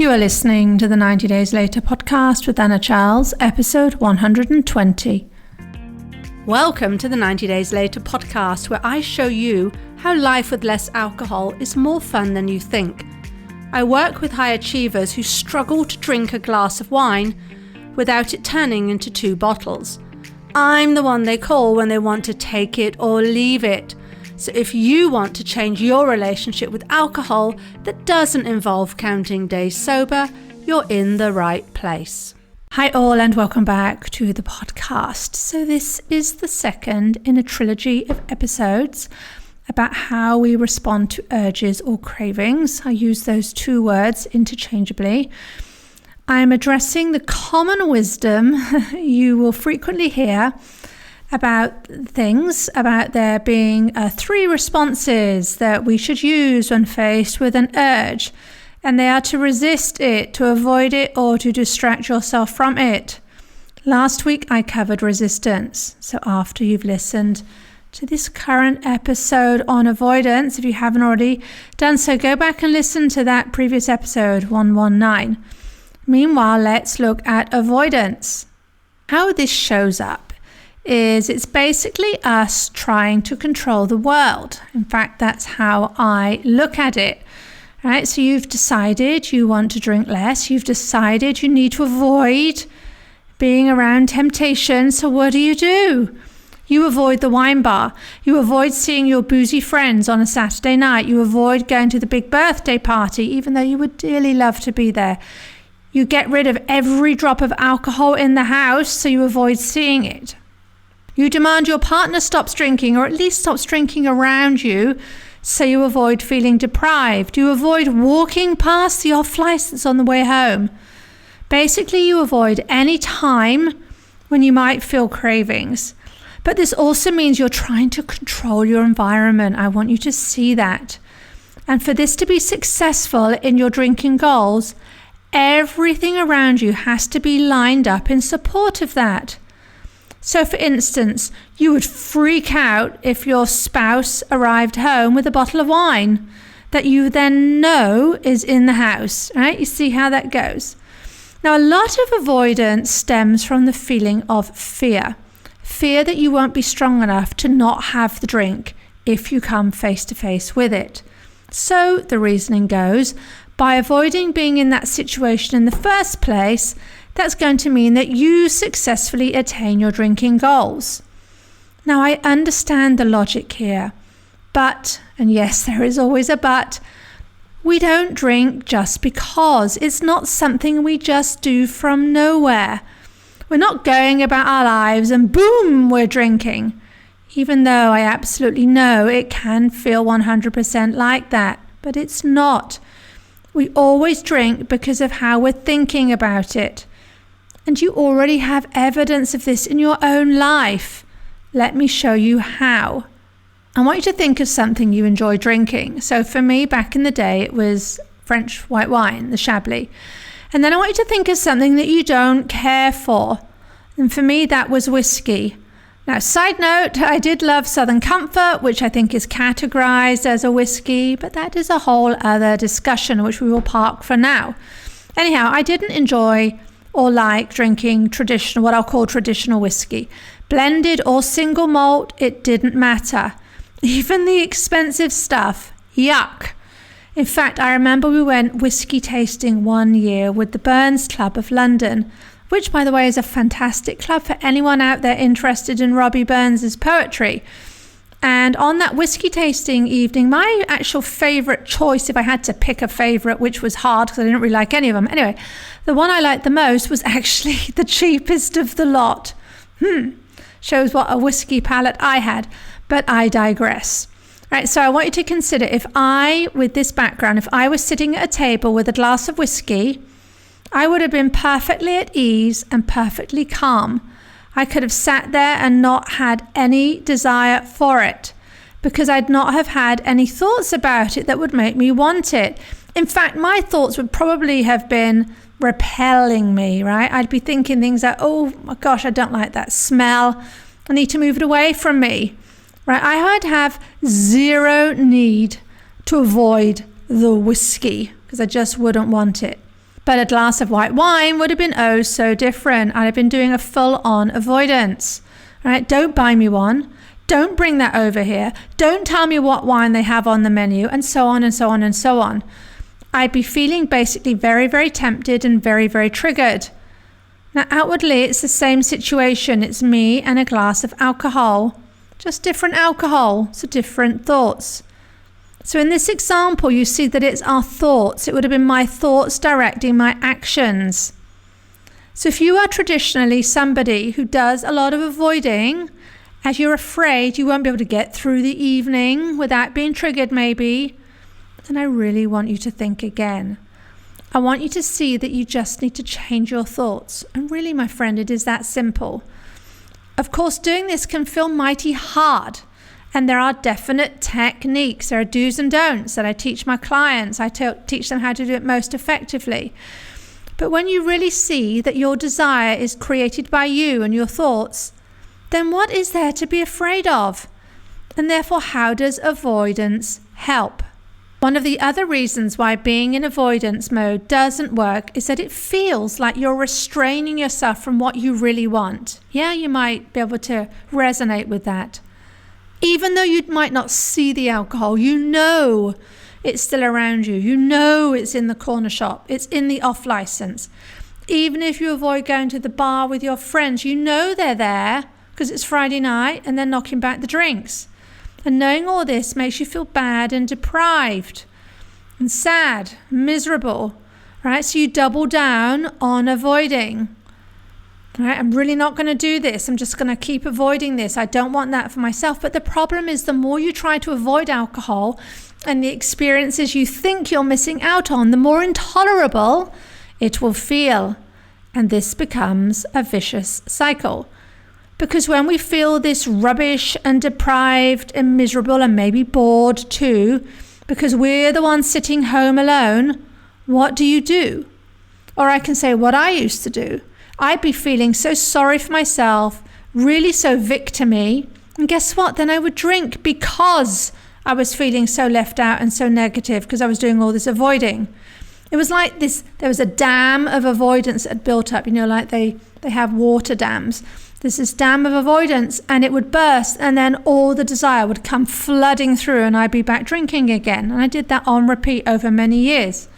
You are listening to the 90 Days Later podcast with Anna Charles, episode 120. Welcome to the 90 Days Later podcast, where I show you how life with less alcohol is more fun than you think. I work with high achievers who struggle to drink a glass of wine without it turning into 2 bottles. I'm the one they call when they want to take it or leave it. So if you want to change your relationship with alcohol that doesn't involve counting days sober, you're in the right place. Hi all, and welcome back to the podcast. So this is the second in a trilogy of episodes about how we respond to urges or cravings. I use those 2 words interchangeably. I'm addressing the common wisdom you will frequently hear about things, about there being 3 responses that we should use when faced with an urge, and they are to resist it, to avoid it, or to distract yourself from it. Last week I covered resistance, so after you've listened to this current episode on avoidance, if you haven't already done so, go back and listen to that previous episode, 119. Meanwhile, let's look at avoidance. How this shows up is it's basically us trying to control the world. In fact, that's how I look at it. Right? So you've decided you want to drink less. You've decided you need to avoid being around temptation. So what do? You avoid the wine bar. You avoid seeing your boozy friends on a Saturday night. You avoid going to the big birthday party, even though you would dearly love to be there. You get rid of every drop of alcohol in the house, so you avoid seeing it. You demand your partner stops drinking, or at least stops drinking around you, so you avoid feeling deprived. You avoid walking past the off license on the way home. Basically, you avoid any time when you might feel cravings. But this also means you're trying to control your environment. I want you to see that. And for this to be successful in your drinking goals, everything around you has to be lined up in support of that. So for instance, you would freak out if your spouse arrived home with a bottle of wine that you then know is in the house, right? You see how that goes. Now, a lot of avoidance stems from the feeling of fear. Fear that you won't be strong enough to not have the drink if you come face to face with it. So the reasoning goes, by avoiding being in that situation in the first place, that's going to mean that you successfully attain your drinking goals. Now, I understand the logic here, but, and yes, there is always a but, we don't drink just because. It's not something we just do from nowhere. We're not going about our lives and boom, we're drinking. Even though I absolutely know it can feel 100% like that, but it's not. We always drink because of how we're thinking about it. And you already have evidence of this in your own life. Let me show you how. I want you to think of something you enjoy drinking. So for me, back in the day, it was French white wine, the Chablis. And then I want you to think of something that you don't care for. And for me, that was whiskey. Now, side note, I did love Southern Comfort, which I think is categorized as a whiskey, but that is a whole other discussion, which we will park for now. Anyhow, I didn't enjoy or like drinking traditional, what I'll call traditional whiskey. Blended or single malt, it didn't matter. Even the expensive stuff, yuck. In fact, I remember we went whiskey tasting one year with the Burns Club of London, which, by the way, is a fantastic club for anyone out there interested in Robbie Burns' poetry. And on that whiskey tasting evening, my actual favourite choice, if I had to pick a favourite, which was hard because I didn't really like any of them. Anyway, the one I liked the most was actually the cheapest of the lot. Shows what a whiskey palate I had, but I digress. Right, so I want you to consider with this background, if I was sitting at a table with a glass of whiskey, I would have been perfectly at ease and perfectly calm. I could have sat there and not had any desire for it because I'd not have had any thoughts about it that would make me want it. In fact, my thoughts would probably have been repelling me, right? I'd be thinking things like, oh my gosh, I don't like that smell. I need to move it away from me, right? I would have zero need to avoid the whiskey because I just wouldn't want it. But a glass of white wine would have been oh so different. I'd have been doing a full-on avoidance. All right, don't buy me one. Don't bring that over here. Don't tell me what wine they have on the menu, and so on and so on and so on. I'd be feeling basically very, very tempted and very, very triggered. Now, outwardly, it's the same situation. It's me and a glass of alcohol. Just different alcohol, so different thoughts. So in this example, you see that it's our thoughts. It would have been my thoughts directing my actions. So if you are traditionally somebody who does a lot of avoiding, as you're afraid you won't be able to get through the evening without being triggered maybe, then I really want you to think again. I want you to see that you just need to change your thoughts. And really, my friend, it is that simple. Of course, doing this can feel mighty hard. And there are definite techniques. There are do's and don'ts that I teach my clients. I teach them how to do it most effectively. But when you really see that your desire is created by you and your thoughts, then what is there to be afraid of? And therefore, how does avoidance help? One of the other reasons why being in avoidance mode doesn't work is that it feels like you're restraining yourself from what you really want. Yeah, you might be able to resonate with that. Even though you might not see the alcohol, you know it's still around you. You know it's in the corner shop. It's in the off license. Even if you avoid going to the bar with your friends, you know they're there because it's Friday night and they're knocking back the drinks. And knowing all this makes you feel bad and deprived and sad, miserable, right? So you double down on avoiding. Right, I'm really not going to do this. I'm just going to keep avoiding this. I don't want that for myself. But the problem is the more you try to avoid alcohol and the experiences you think you're missing out on, the more intolerable it will feel. And this becomes a vicious cycle. Because when we feel this rubbish and deprived and miserable and maybe bored too, because we're the ones sitting home alone, what do? Or I can say what I used to do. I'd be feeling so sorry for myself, really so victim-y. And guess what? Then I would drink because I was feeling so left out and so negative because I was doing all this avoiding. It was like this, there was a dam of avoidance that had built up, like they have water dams. There's this dam of avoidance and it would burst and then all the desire would come flooding through and I'd be back drinking again. And I did that on repeat over many years.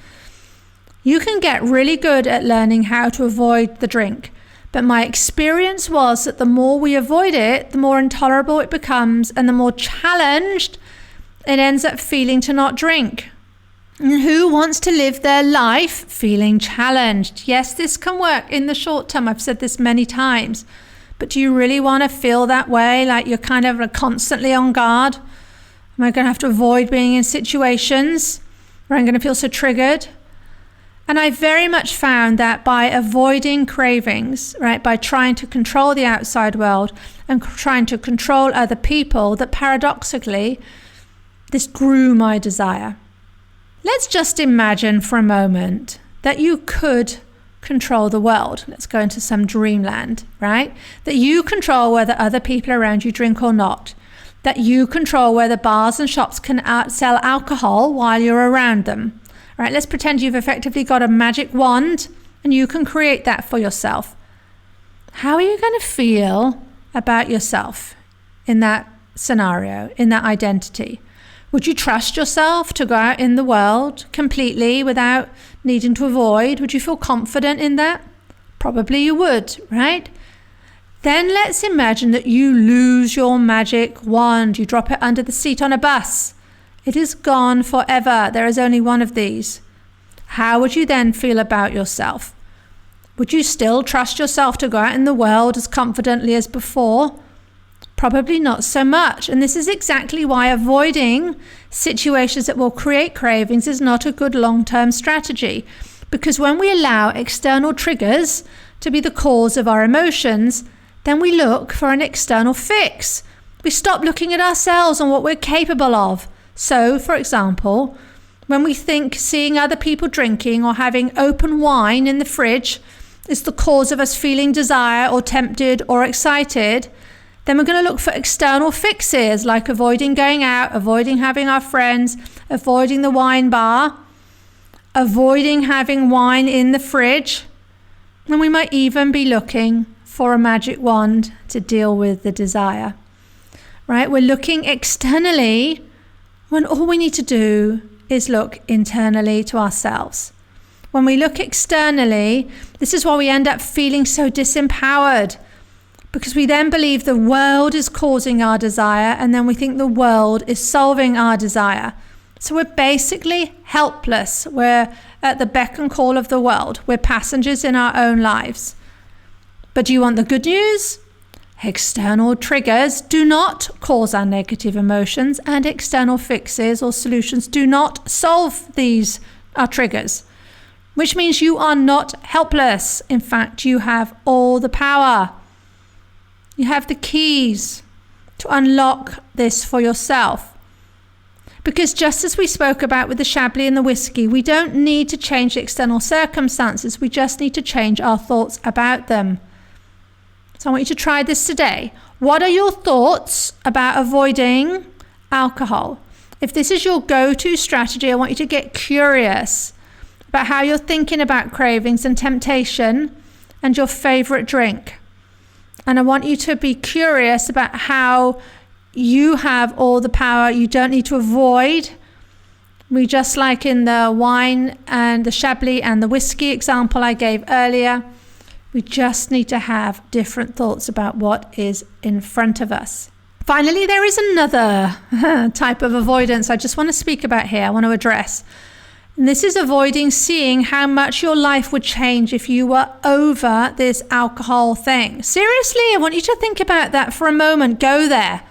You can get really good at learning how to avoid the drink. But my experience was that the more we avoid it, the more intolerable it becomes and the more challenged it ends up feeling to not drink. And who wants to live their life feeling challenged? Yes, this can work in the short term. I've said this many times. But do you really want to feel that way? Like you're kind of constantly on guard? Am I going to have to avoid being in situations where I'm going to feel so triggered? And I very much found that by avoiding cravings, right, by trying to control the outside world and trying to control other people, that paradoxically, this grew my desire. Let's just imagine for a moment that you could control the world. Let's go into some dreamland, right? That you control whether other people around you drink or not. That you control whether bars and shops can sell alcohol while you're around them. Right, let's pretend you've effectively got a magic wand and you can create that for yourself. How are you going to feel about yourself in that scenario, in that identity? Would you trust yourself to go out in the world completely without needing to avoid? Would you feel confident in that? Probably you would, right? Then let's imagine that you lose your magic wand. You drop it under the seat on a bus. It is gone forever. There is only one of these. How would you then feel about yourself? Would you still trust yourself to go out in the world as confidently as before? Probably not so much. And this is exactly why avoiding situations that will create cravings is not a good long-term strategy. Because when we allow external triggers to be the cause of our emotions, then we look for an external fix. We stop looking at ourselves and what we're capable of. So, for example, when we think seeing other people drinking or having open wine in the fridge is the cause of us feeling desire or tempted or excited, then we're going to look for external fixes like avoiding going out, avoiding having our friends, avoiding the wine bar. avoiding having wine in the fridge, and we might even be looking for a magic wand to deal with the desire. Right? We're looking externally when all we need to do is look internally to ourselves. When we look externally, this is why we end up feeling so disempowered, because we then believe the world is causing our desire, and then we think the world is solving our desire. So we're basically helpless. We're at the beck and call of the world. We're passengers in our own lives. But do you want the good news? External triggers do not cause our negative emotions, and external fixes or solutions do not solve these triggers, which means you are not helpless. In fact, you have all the power. You have the keys to unlock this for yourself. Because just as we spoke about with the Chablis and the whiskey, we don't need to change external circumstances. We just need to change our thoughts about them. So I want you to try this today. What are your thoughts about avoiding alcohol? If this is your go-to strategy, I want you to get curious about how you're thinking about cravings and temptation and your favorite drink. And I want you to be curious about how you have all the power. You don't need to avoid. We just like in the wine and the Chablis and the whiskey example I gave earlier, we just need to have different thoughts about what is in front of us. Finally, there is another type of avoidance I just want to speak about here. I want to address. And this is avoiding seeing how much your life would change if you were over this alcohol thing. Seriously, I want you to think about that for a moment. Go there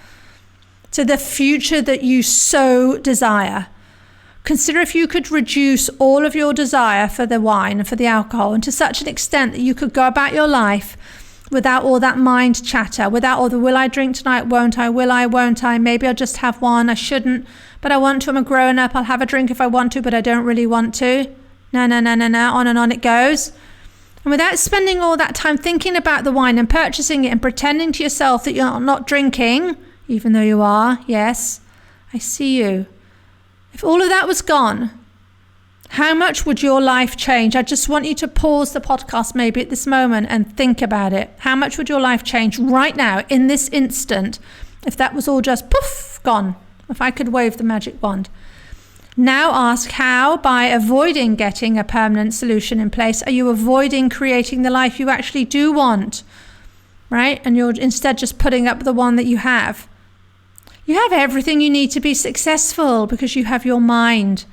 to the future that you so desire. Consider if you could reduce all of your desire for the wine and for the alcohol, and to such an extent that you could go about your life without all that mind chatter, without all the will I drink tonight, won't I, will I, won't I, maybe I'll just have one, I shouldn't, but I want to, I'm a grown up, I'll have a drink if I want to, but I don't really want to. No, on and on it goes. And without spending all that time thinking about the wine and purchasing it and pretending to yourself that you're not drinking, even though you are, yes, I see you. If all of that was gone, how much would your life change? I just want you to pause the podcast maybe at this moment and think about it. How much would your life change right now, in this instant, if that was all just poof, gone? If I could wave the magic wand. Now ask how, by avoiding getting a permanent solution in place, are you avoiding creating the life you actually do want, right? And you're instead just putting up the one that you have. You have everything you need to be successful because you have your mind.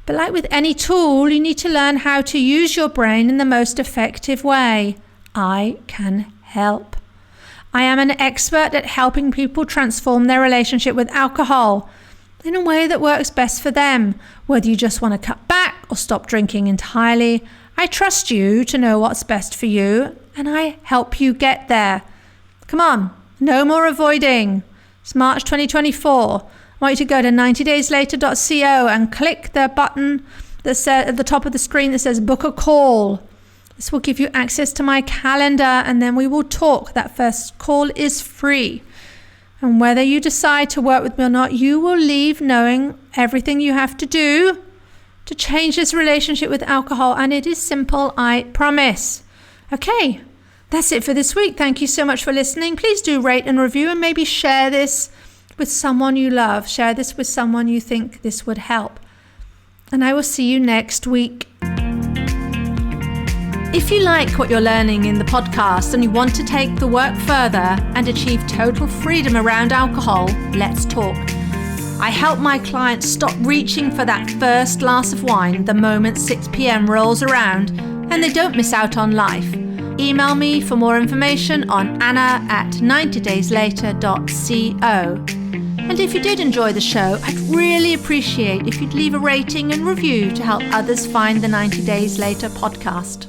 But like with any tool, you need to learn how to use your brain in the most effective way. I can help. I am an expert at helping people transform their relationship with alcohol in a way that works best for them. Whether you just want to cut back or stop drinking entirely, I trust you to know what's best for you, and I help you get there. Come on, no more avoiding. It's March 2024. I want you to go to 90dayslater.co and click the button that says at the top of the screen that says book a call. This will give you access to my calendar, and then we will talk. That first call is free. And whether you decide to work with me or not, you will leave knowing everything you have to do to change this relationship with alcohol. And it is simple, I promise. Okay. That's it for this week. Thank you so much for listening. Please do rate and review, and maybe share this with someone you love. Share this with someone you think this would help. And I will see you next week. If you like what you're learning in the podcast and you want to take the work further and achieve total freedom around alcohol, let's talk. I help my clients stop reaching for that first glass of wine the moment 6 p.m. rolls around, and they don't miss out on life. Email me for more information on anna@90dayslater.co. And if you did enjoy the show, I'd really appreciate if you'd leave a rating and review to help others find the 90 Days Later podcast.